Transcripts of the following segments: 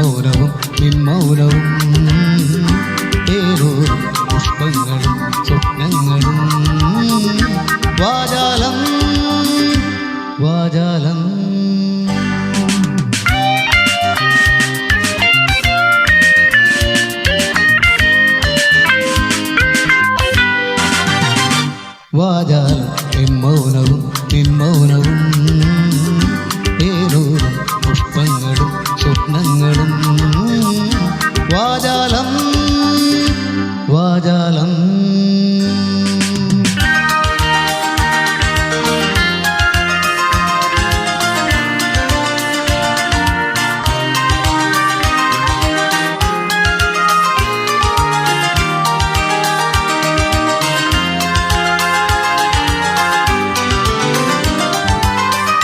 മൗനവും നിൻമൗനവും ഏതോ പുഷ്പങ്ങളും സ്വപ്നങ്ങളും വാചാലം വാചാലം വാചാലം നിൻമൗനവും നിൻമൗനവും ഏതോ പുഷ്പങ്ങളും സ്വപ്നങ്ങളും വാചാലം വാചാലം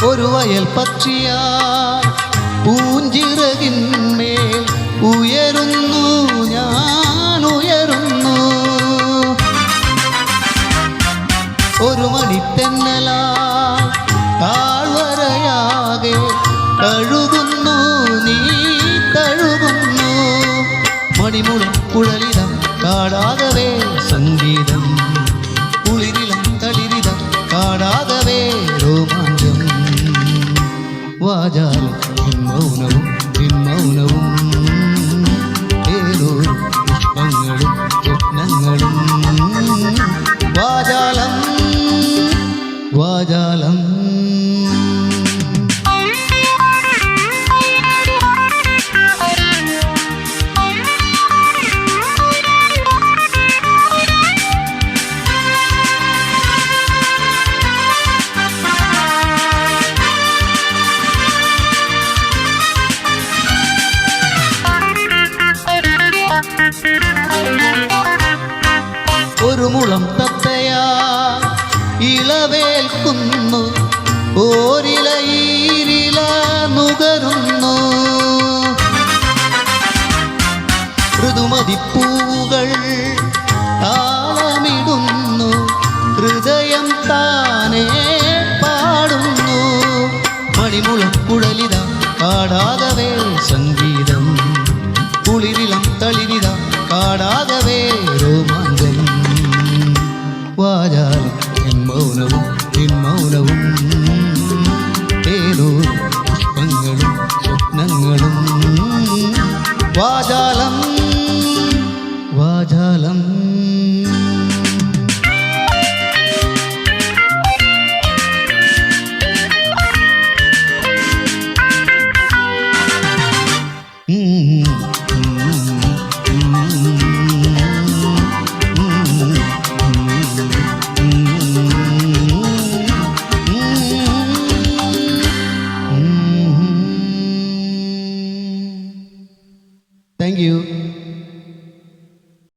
ഒരു വയൽ പക്ഷിയായി പൂഞ്ചിറകിന്മേൽ ഉയരുന്നു ഞാൻ ഉയരുന്നു ഒരു മണിത്തെന്നലായി താഴ്വരയാകെ തഴുകുന്നു നീ തഴുകുന്നു മണിമുളം കുഴലിതം കാടാകവേ സംഗീതം കുളിരിളം തളിരിതം കാടാകവേ രോമാഞ്ചം വാചാലം നിൻമൗനവും നിൻമൗനവും ഏതോ പുഷ്പങ്ങളും സ്വപ്നങ്ങളും വാചാലം വാചാലം ഒരു മുളം തത്തയാ ഇളവേൽക്കുന്നു ഓരിലയില നുകരുന്നു ഋതുമതിപ്പൂകൾ താളമിടുന്നു ഹൃദയം താനേ പാടുന്നു മണിമുളം കുഴലിത കാടാകവേ സംഗീതം കുളിരിളം തളിരിത കാടാകവേ രോമാഞ്ചം വാചാലം